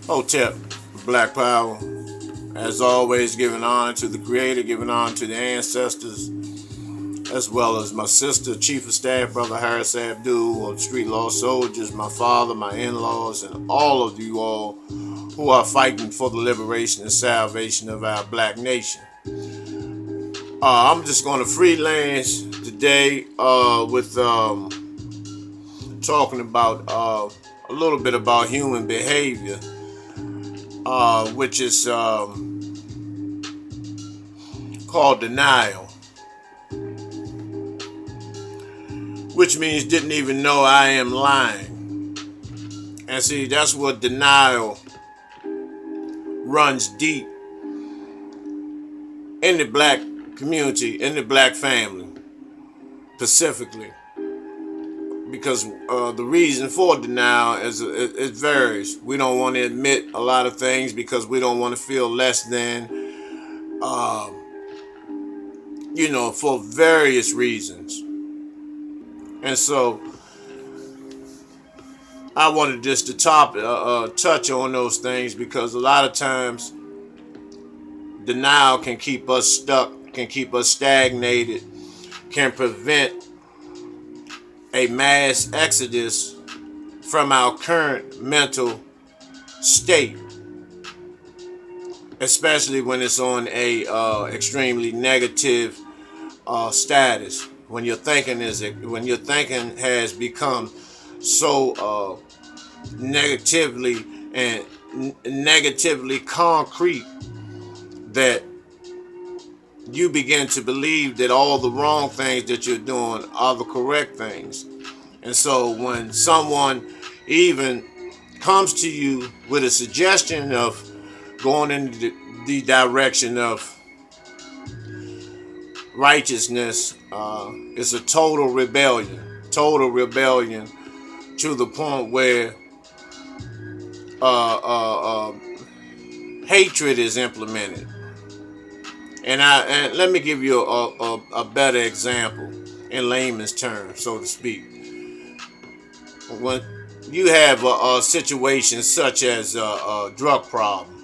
Hotep, Black Power. As always, giving honor to the Creator, giving honor to the ancestors, as well as my sister, Chief of Staff, Brother Harris Abdul, of Street Law Soldiers, my father, my in-laws, and all of you all who are fighting for the liberation and salvation of our black nation. I'm just going to freelance today with talking about a little bit about human behavior, which is called denial, which means didn't even know I am lying. And see, that's what denial runs deep in the black community, in the black family, specifically. Because the reason for denial is it varies. We don't want to admit a lot of things because we don't want to feel less than, for various reasons. And so I wanted just to touch on those things because a lot of times denial can keep us stuck, can keep us stagnated, can prevent a mass exodus from our current mental state, especially when it's on a extremely negative status. When your thinking has become so negatively concrete that you begin to believe that all the wrong things that you're doing are the correct things. And so when someone even comes to you with a suggestion of going in the direction of righteousness, it's a total rebellion to the point where hatred is implemented. And let me give you a better example in layman's terms, so to speak. When you have a situation such as a drug problem,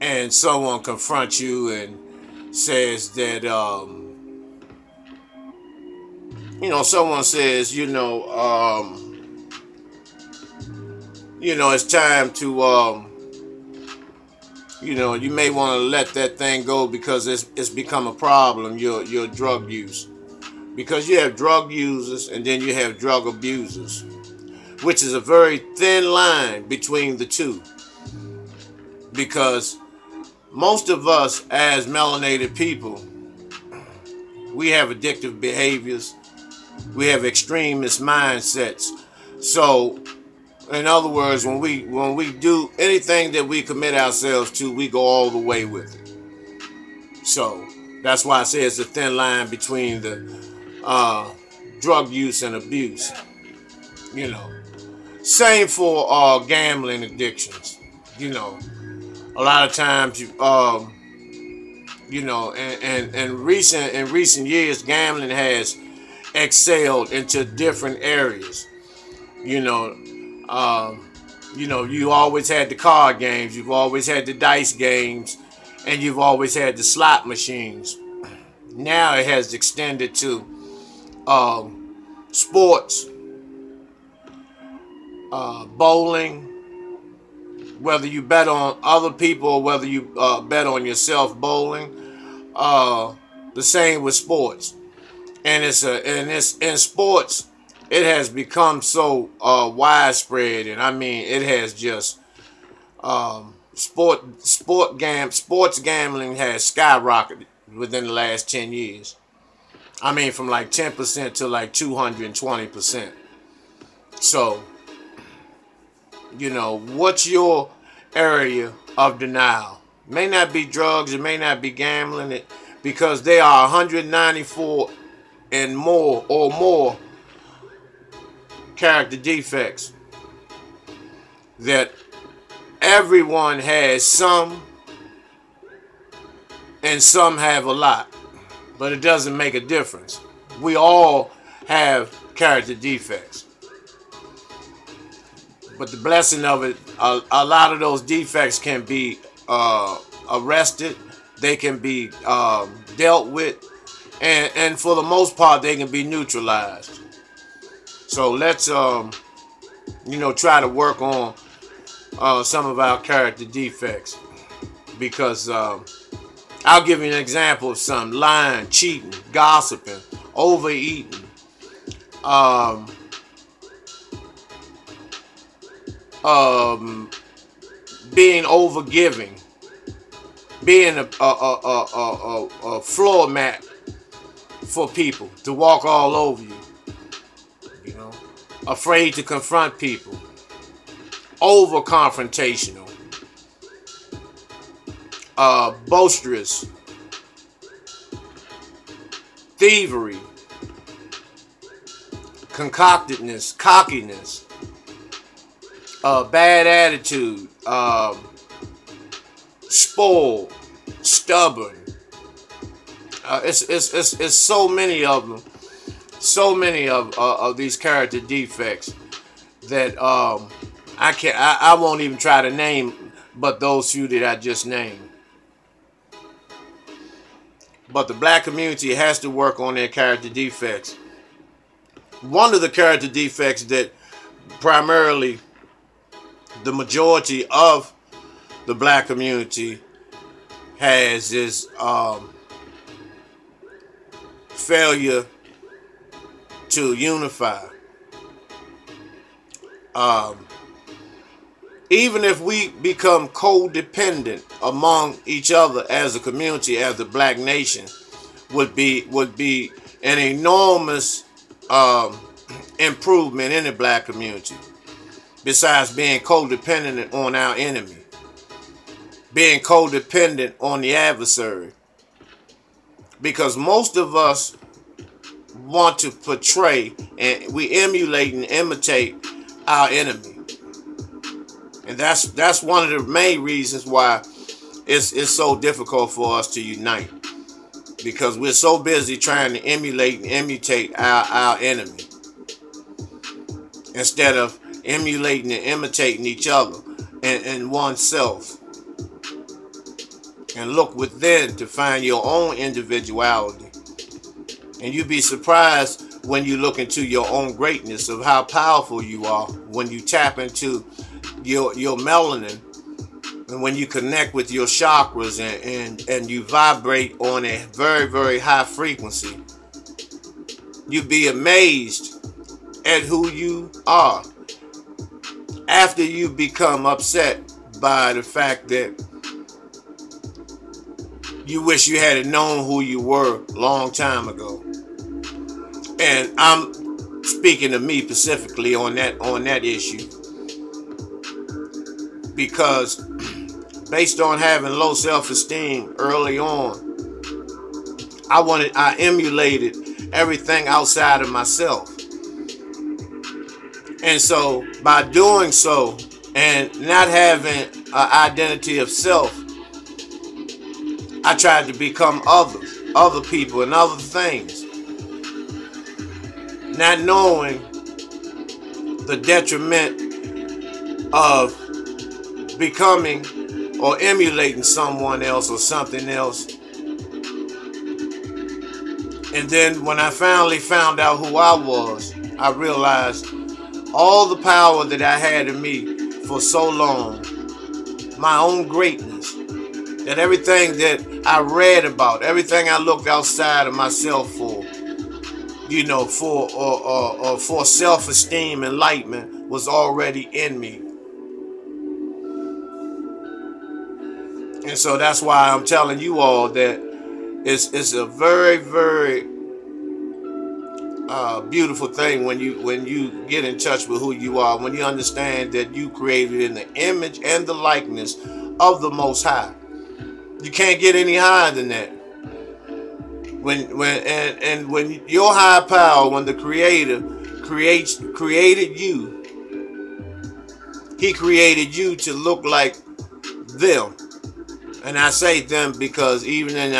and someone confronts you and says that, someone says, it's time to, you may want to let that thing go because it's become a problem, your drug use. Because you have drug users and then you have drug abusers, which is a very thin line between the two. Because most of us as melanated people, we have addictive behaviors, we have extremist mindsets. So in other words, when we do anything that we commit ourselves to, we go all the way with it. So that's why I say it's a thin line between the drug use and abuse. Same for gambling addictions. A lot of times, in recent years, gambling has excelled into different areas. You always had the card games, you've always had the dice games, and you've always had the slot machines. Now it has extended to sports, bowling, whether you bet on other people or whether you bet on yourself, bowling. The same with sports. And it's in sports, it has become so widespread, and I mean it has just sports gambling has skyrocketed within the last 10 years. I mean from like 10% to like 220%. So, what's your area of denial? It may not be drugs, it may not be gambling, because there are 194 and more character defects that everyone has some, and some have a lot, but it doesn't make a difference. We all have character defects. But the blessing of it, a lot of those defects can be arrested. They can be dealt with, and for the most part, they can be neutralized. So let's try to work on some of our character defects, because I'll give you an example of some: lying, cheating, gossiping, overeating, being overgiving, being a floor mat for people to walk all over you, afraid to confront people, over confrontational, boisterous, thievery, concoctedness, cockiness, bad attitude, spoiled, stubborn. It's so many of them, so many of these character defects that I won't even try to name, but those few that I just named. But the black community has to work on their character defects. One of the character defects that primarily the majority of the black community has is failure to unify. Even if we become codependent among each other as a community, as the black nation, would be an enormous improvement in the black community. Besides being codependent on our enemy, being codependent on the adversary, because most of us want to portray, and we emulate and imitate our enemy. And that's one of the main reasons why it's so difficult for us to unite, because we're so busy trying to emulate and imitate our enemy instead of emulating and imitating each other and oneself. And look within to find your own individuality. And you'd be surprised when you look into your own greatness of how powerful you are when you tap into your melanin, and when you connect with your chakras and you vibrate on a very, very high frequency. You'd be amazed at who you are after you become upset by the fact that you wish you had known who you were a long time ago. And I'm speaking of me specifically on that issue, because based on having low self-esteem early on, I emulated everything outside of myself. And so by doing so and not having an identity of self, I tried to become other people and other things, not knowing the detriment of becoming or emulating someone else or something else. And then when I finally found out who I was, I realized all the power that I had in me for so long, my own greatness, that everything that I read about, everything I looked outside of myself for, for self-esteem, enlightenment, was already in me. And so that's why I'm telling you all that it's a very, very beautiful thing when you get in touch with who you are, when you understand that you created in the image and the likeness of the Most High. You can't get any higher than that. When your high power, when the Creator created you, He created you to look like them. And I say them because even in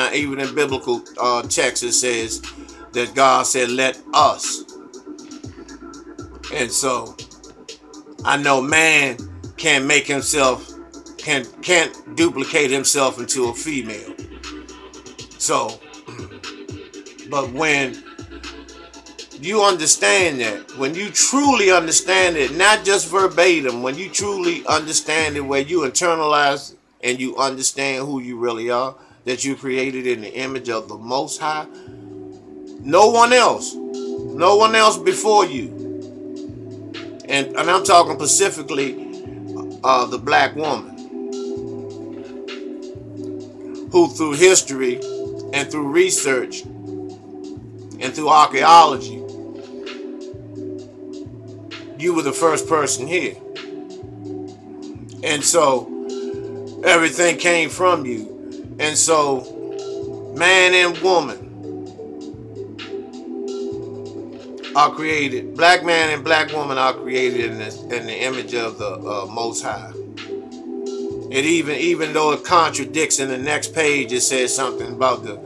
biblical text it says that God said, "Let us." And so I know man can't make himself, can't duplicate himself into a female. So, but when you understand that, when you truly understand it, not just verbatim, when you truly understand it, where you internalize and you understand who you really are, that you created in the image of the Most High, no one else before you. And I'm talking specifically the black woman, who through history and through research and through archaeology, you were the first person here. And so everything came from you. And so man and woman are created, black man and black woman are created in the image of the Most High. It even though it contradicts in the next page, it says something about the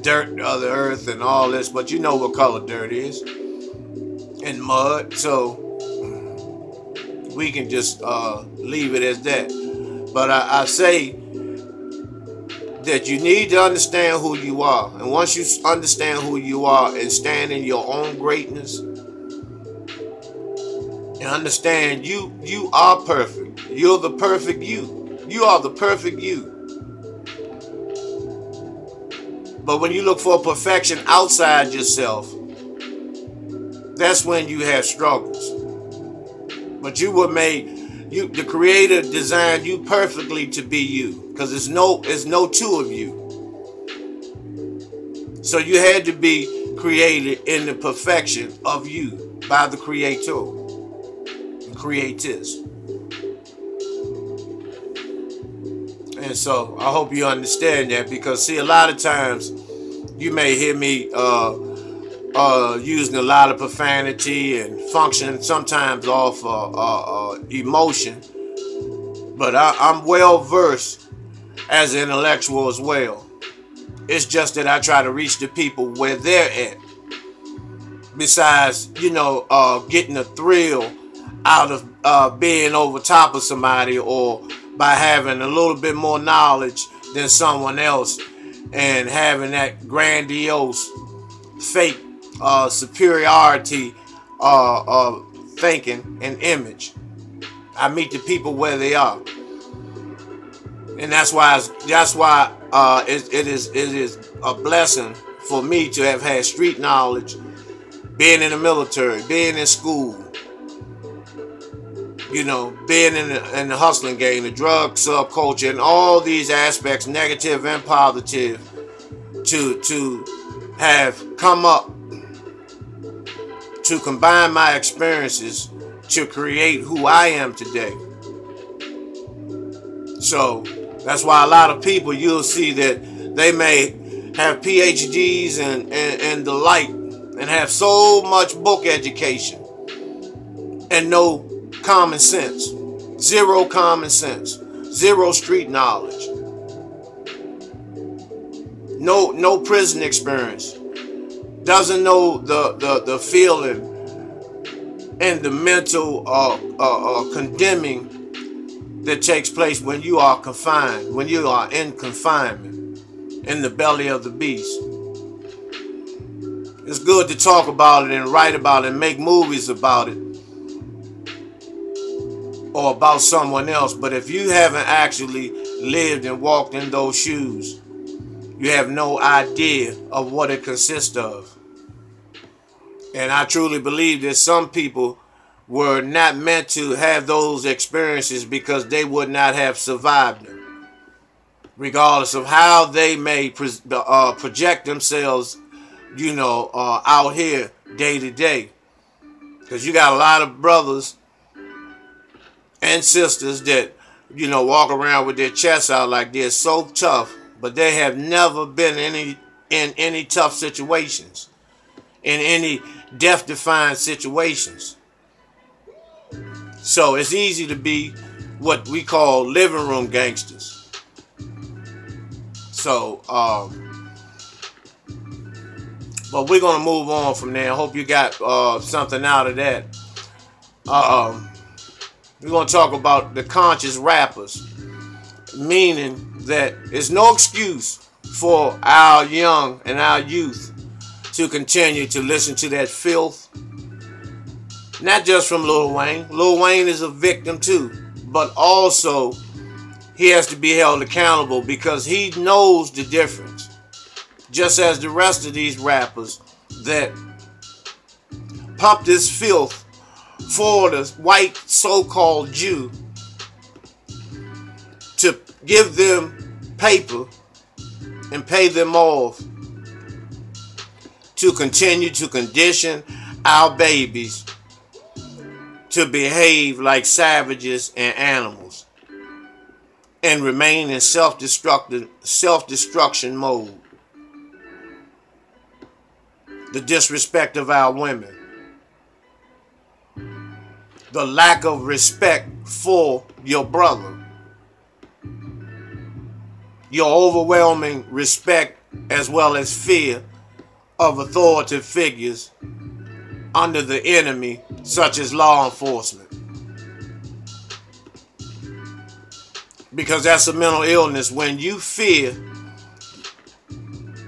dirt of the earth and all this, but you know what color dirt is, and mud. So we can just leave it as that. But I say that you need to understand who you are. And once you understand who you are and stand in your own greatness and understand you are perfect. You're the perfect you. You are the perfect you. But when you look for perfection outside yourself, that's when you have struggles. But you were made, the Creator designed you perfectly to be you, because there's no two of you. So you had to be created in the perfection of you by the Creator, the Creators. And so I hope you understand that, because see, a lot of times you may hear me using a lot of profanity and function sometimes off emotion, but I'm well versed as an intellectual as well. It's just that I try to reach the people where they're at. Besides, getting a thrill out of being over top of somebody, or by having a little bit more knowledge than someone else and having that grandiose, fake superiority thinking and image. I meet the people where they are, and that's why it is a blessing for me to have had street knowledge, being in the military, being in school, being in the hustling game, the drug subculture, and all these aspects, negative and positive, to have come up to combine my experiences to create who I am today. So that's why a lot of people, you'll see that they may have PhDs and the like, and have so much book education and no common sense, zero common sense, zero street knowledge, no prison experience, doesn't know the feeling and the mental condemning that takes place when you are confined, when you are in confinement in the belly of the beast. It's good to talk about it and write about it and make movies about it or about someone else, but if you haven't actually lived and walked in those shoes, you have no idea of what it consists of. And I truly believe that some people were not meant to have those experiences because they would not have survived them, regardless of how they may project themselves, out here day to day. Because you got a lot of brothers and sisters that, walk around with their chests out like they're so tough, but they have never been in any tough situations, in any death-defying situations. So it's easy to be what we call living room gangsters. So, but we're going to move on from there. I hope you got something out of that. We're going to talk about the conscious rappers, meaning that it's no excuse for our young and our youth to continue to listen to that filth. Not just from Lil Wayne. Lil Wayne is a victim too, but also he has to be held accountable because he knows the difference, just as the rest of these rappers that pump this filth for the white so-called Jew to give them paper and pay them off to continue to condition our babies to behave like savages and animals and remain in self-destruction mode. The disrespect of our women. The lack of respect for your brother. Your overwhelming respect as well as fear of authoritative figures under the enemy, such as law enforcement. Because that's a mental illness when you fear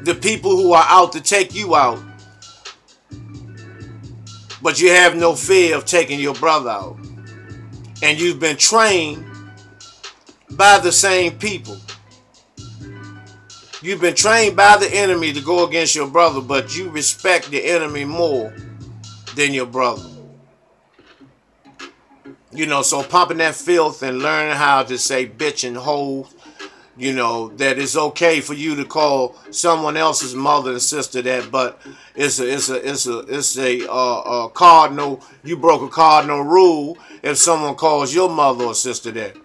the people who are out to take you out, but you have no fear of taking your brother out. And you've been trained by the same people. You've been trained by the enemy to go against your brother, but you respect the enemy more than your brother. You know, so pumping that filth and learning how to say bitch and hoe, you know, that it's okay for you to call someone else's mother and sister that, but it's a cardinal, you broke a cardinal rule if someone calls your mother or sister that.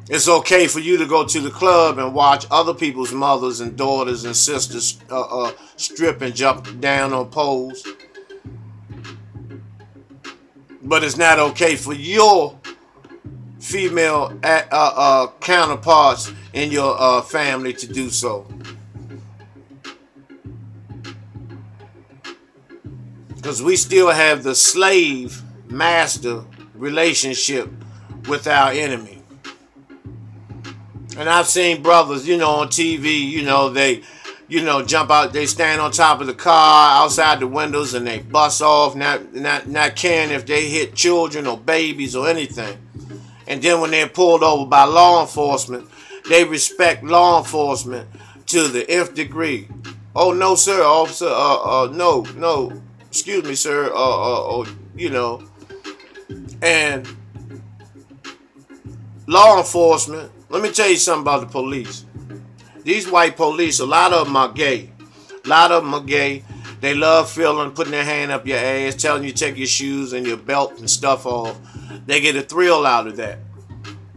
It's okay for you to go to the club and watch other people's mothers and daughters and sisters strip and jump down on poles. But it's not okay for your female counterparts in your family to do so. Because we still have the slave-master relationship with our enemy. And I've seen brothers, you know, on TV, you know, they, you know, jump out, they stand on top of the car, outside the windows, and they bust off, not caring if they hit children or babies or anything. And then when they're pulled over by law enforcement, they respect law enforcement to the nth degree. Oh, no, sir, officer, no, excuse me, sir, you know. And law enforcement, let me tell you something about the police. These white police, a lot of them are gay. A lot of them are gay. They love putting their hand up your ass, telling you to take your shoes and your belt and stuff off. They get a thrill out of that.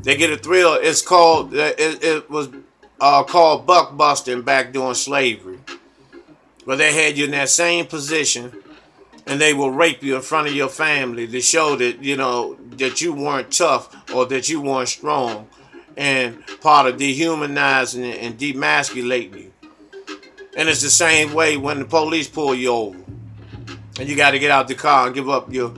They get a thrill. It's called, it was called buck busting back during slavery. Where they had you in that same position and they will rape you in front of your family to show that, you know, that you weren't tough or that you weren't strong. And part of dehumanizing and demasculating you. And it's the same way when the police pull you over. And you got to get out the car and give up your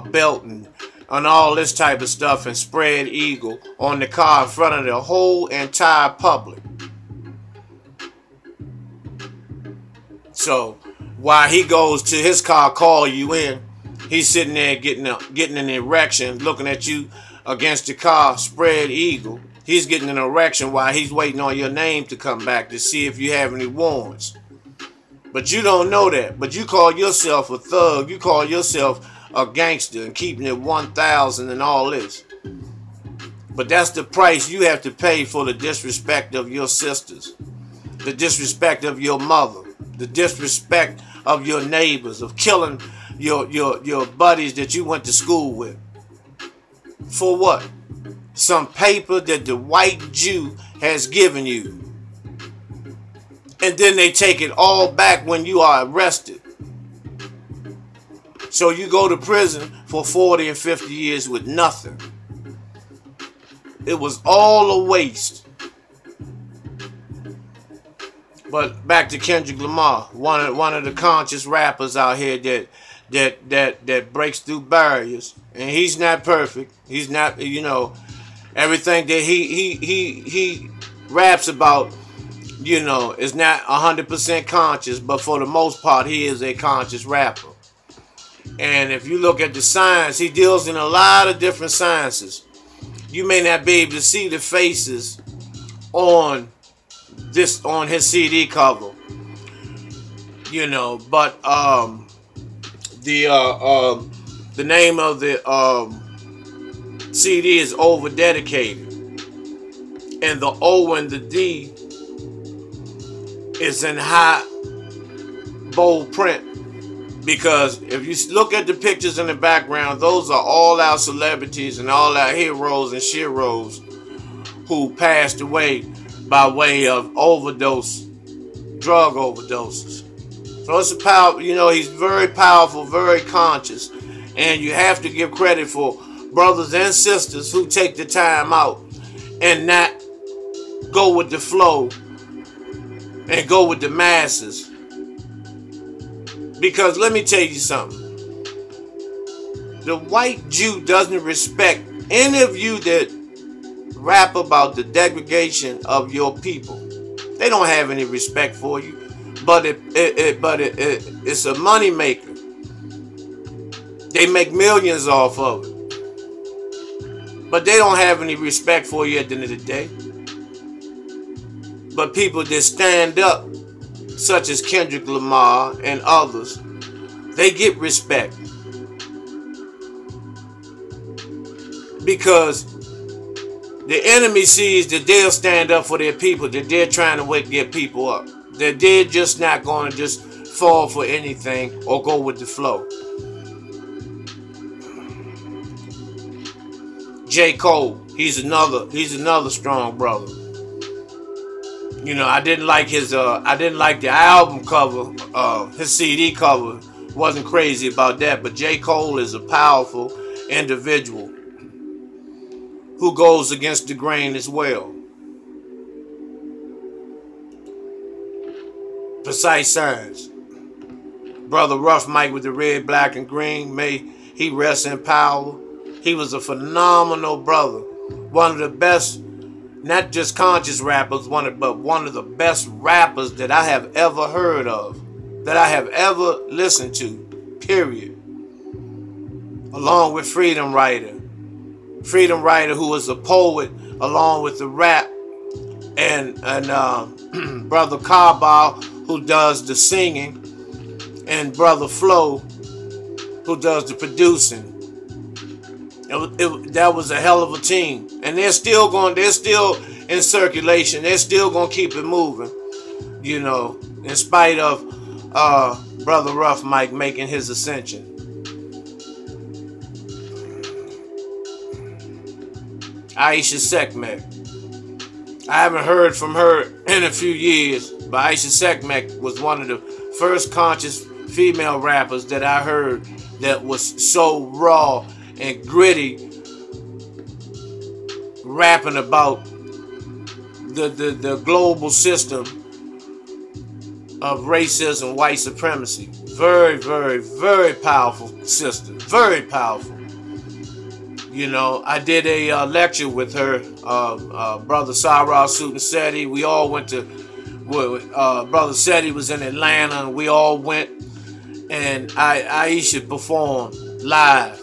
belt and all this type of stuff and spread eagle on the car in front of the whole entire public. So while he goes to his car, call you in, he's sitting there getting an erection, looking at you against the car, spread eagle. He's getting an erection while he's waiting on your name to come back to see if you have any warrants. But you don't know that. But you call yourself a thug. You call yourself a gangster and keeping it 1,000 and all this. But that's the price you have to pay for the disrespect of your sisters. The disrespect of your mother. The disrespect of your neighbors. Of killing your buddies that you went to school with. For what? Some paper that the white Jew has given you. And then they take it all back when you are arrested. So you go to prison for 40 and 50 years with nothing. It was all a waste. But back to Kendrick Lamar, one of the conscious rappers out here that breaks through barriers. and he's not perfect. He's not, you know, everything that he raps about, you know, is not 100% conscious, but for the most part, he is a conscious rapper. And if you look at the science, he deals in a lot of different sciences. You may not be able to see the faces on his CD cover, you know, but the name of the CD is Over Dedicated, and the O and the D is in high bold print, because if you look at the pictures in the background, those are all our celebrities and all our heroes and sheroes who passed away by way of drug overdoses. So it's a power, you know, he's very powerful, very conscious, and you have to give credit for brothers and sisters who take the time out and not go with the flow and go with the masses. Because let me tell you something. The white Jew doesn't respect any of you that rap about the degradation of your people. They don't have any respect for you. But it's a money maker. They make millions off of it. But they don't have any respect for you at the end of the day. But people that stand up, such as Kendrick Lamar and others, they get respect. Because the enemy sees that they'll stand up for their people, that they're trying to wake their people up. That they're just not going to just fall for anything or go with the flow. J. Cole, he's another strong brother. You know, I didn't like the album cover, his CD cover. Wasn't crazy about that, but J. Cole is a powerful individual who goes against the grain as well. Precise Science. Brother Rough Mike with the red, black, and green. May he rest in power. He was a phenomenal brother. One of the best, not just conscious rappers, but one of the best rappers that I have ever heard of. That I have ever listened to. Period. Along with Freedom Writer. Freedom Writer, who was a poet along with the rap. And Brother Carball, who does the singing, and Brother Flo, who does the producing. That was a hell of a team, and they're still in circulation. They're still gonna keep it moving, you know, in spite of Brother Rough Mike making his ascension. Aisha Sekhmet. I haven't heard from her in a few years, but Aisha Sekhmet was one of the first conscious female rappers that I heard that was so raw and gritty, rapping about the global system of racism, white supremacy. Very, very, very powerful sister. Very powerful. You know, I did a lecture with her, Brother Sarah Seti. We all went to, Brother Seti was in Atlanta, and we all went, and Aisha performed live.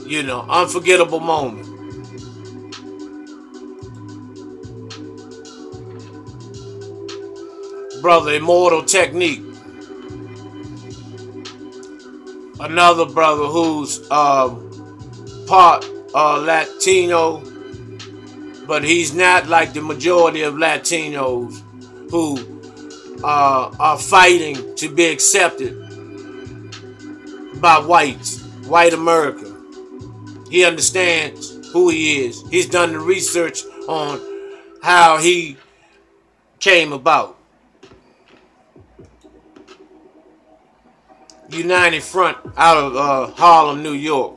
You know, unforgettable moment. Brother Immortal Technique. Another brother who's part Latino, but he's not like the majority of Latinos who are fighting to be accepted by whites, white America. He understands who he is. He's done the research on how he came about. United Front out of Harlem, New York.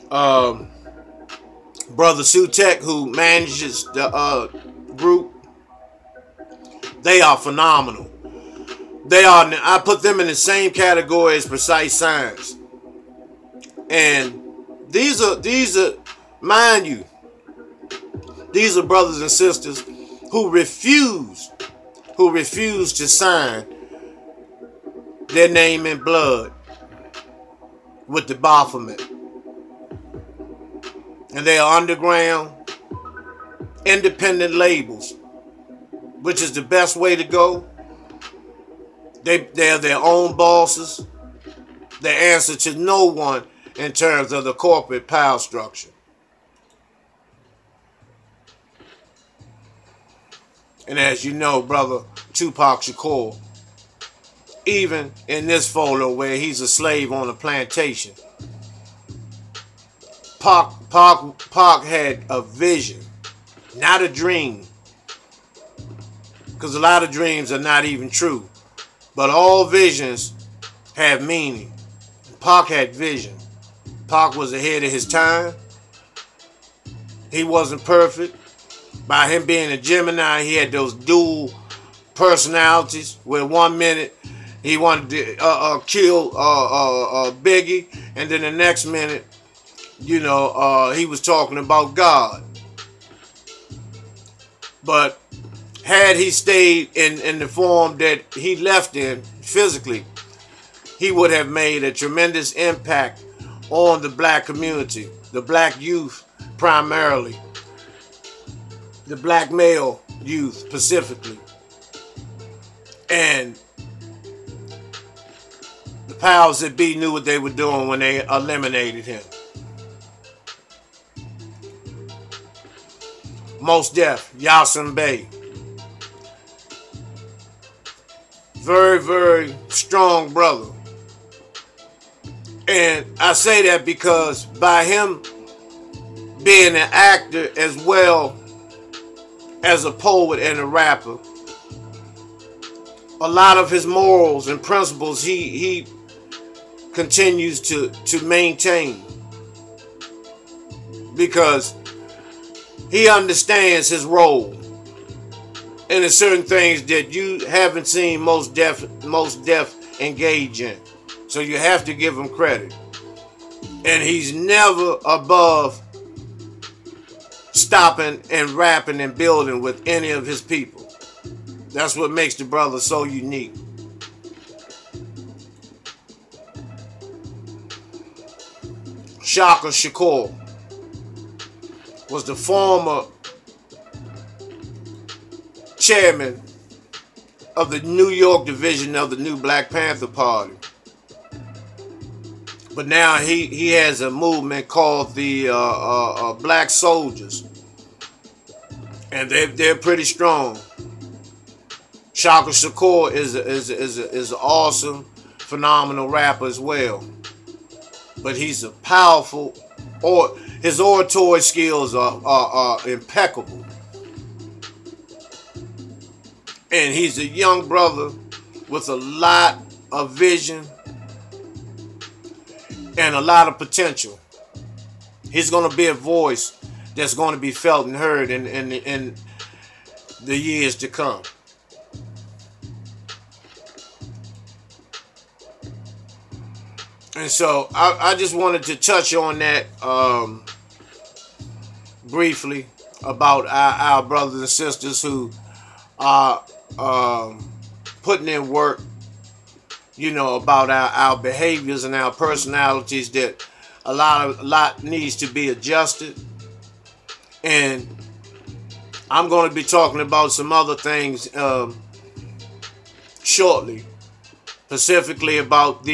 Brother Sutek, who manages the group, they are phenomenal. They are. I put them in the same category as Precise Science. And these are, mind you, these are brothers and sisters who refuse to sign their name in blood with the Baphomet. And they are underground, independent labels, which is the best way to go. They are their own bosses. They answer to no one in terms of the corporate power structure. And as you know, brother Tupac Shakur, even in this photo where he's a slave on a plantation, Pac had a vision, not a dream. Because a lot of dreams are not even true. But all visions have meaning. Pac had vision. Pac was ahead of his time. He wasn't perfect. By him being a Gemini, he had those dual personalities where 1 minute he wanted to kill Biggie, and then the next minute, you know, he was talking about God. But had he stayed in the form that he left in physically, he would have made a tremendous impact on the black community, the black youth primarily, the black male youth specifically. And the powers that be knew what they were doing when they eliminated him. Mos Def, Yasin Bey. Very, very strong brother. And I say that because by him being an actor as well as a poet and a rapper, a lot of his morals and principles he continues to maintain, because he understands his role. And there's certain things that you haven't seen Mos Def engage in. So you have to give him credit. And he's never above stopping and rapping and building with any of his people. That's what makes the brother so unique. Shaka Shakur was the former chairman of the New York division of the New Black Panther Party. But now he has a movement called the Black Soldiers. And they're pretty strong. Shaka Shakur is an awesome, phenomenal rapper as well. But he's a powerful, his oratory skills are impeccable. And he's a young brother with a lot of vision and a lot of potential. He's going to be a voice that's going to be felt and heard in the years to come. And so I just wanted to touch on that briefly about our brothers and sisters who are putting in work, you know, about our behaviors and our personalities, that a lot needs to be adjusted. And I'm going to be talking about some other things shortly, specifically about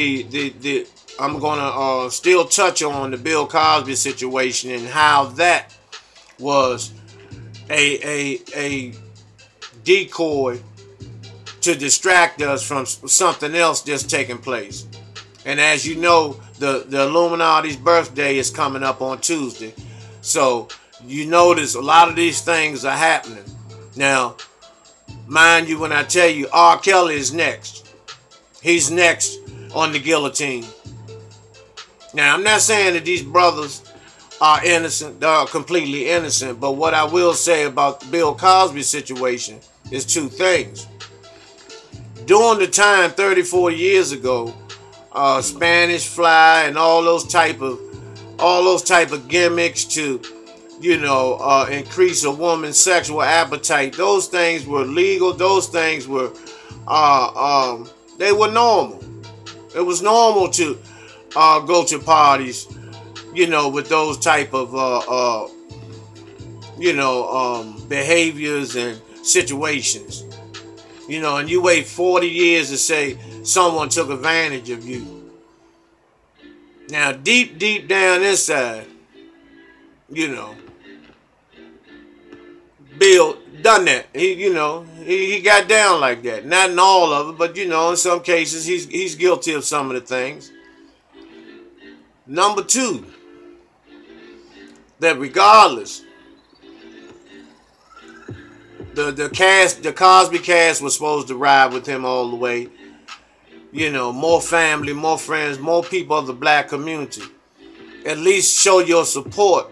I'm going to still touch on the Bill Cosby situation and how that was a decoy to distract us from something else that's taking place. And as you know, the Illuminati's birthday is coming up on Tuesday. So you notice a lot of these things are happening. Now, mind you, when I tell you R. Kelly is next. He's next on the guillotine. Now, I'm not saying that these brothers are innocent. They're completely innocent. But what I will say about the Bill Cosby situation is two things. During the time 30, 40 years ago Spanish fly, and all those type of gimmicks to, increase a woman's sexual appetite. Those things were legal. Those things were, they were normal. It was normal to go to parties, with those type of, behaviors and situations. And you wait 40 years to say someone took advantage of you. Now, deep down inside, Bill done that. He got down like that. Not in all of it, but in some cases he's guilty of some of the things. Number two, that regardless, the Cosby cast was supposed to ride with him all the way. More family, more friends, more people of the black community. At least show your support,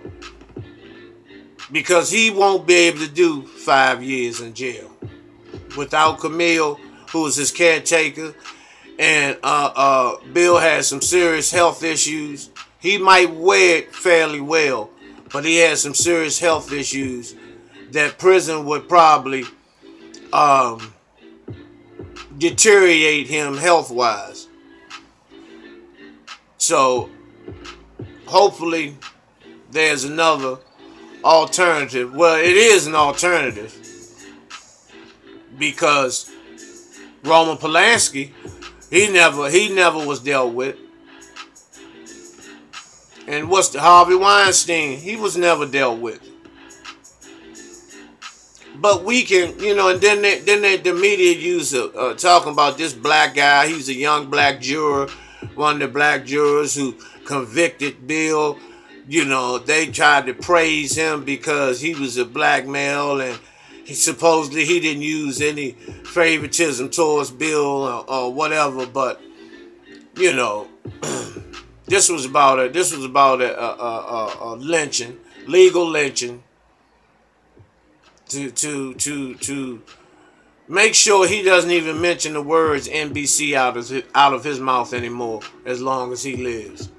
because he won't be able to do 5 years in jail without Camille, who was his caretaker, and Bill has some serious health issues. He might wear it fairly well, but he has some serious health issues that prison would probably deteriorate him health-wise. So hopefully there's another alternative. Well, it is an alternative, because Roman Polanski, he never was dealt with. And what's the Harvey Weinstein? He was never dealt with. But we can, and then the media use talking about this black guy. He's a young black juror, one of the black jurors who convicted Bill. They tried to praise him because he was a black male, and supposedly he didn't use any favoritism towards Bill or whatever. But this was about a lynching, legal lynching, to make sure he doesn't even mention the words NBC out of his mouth anymore as long as he lives.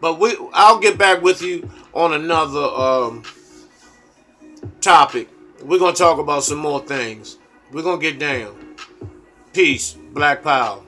But I'll get back with you on another topic. We're going to talk about some more things. We're going to get down. Peace. Black Power.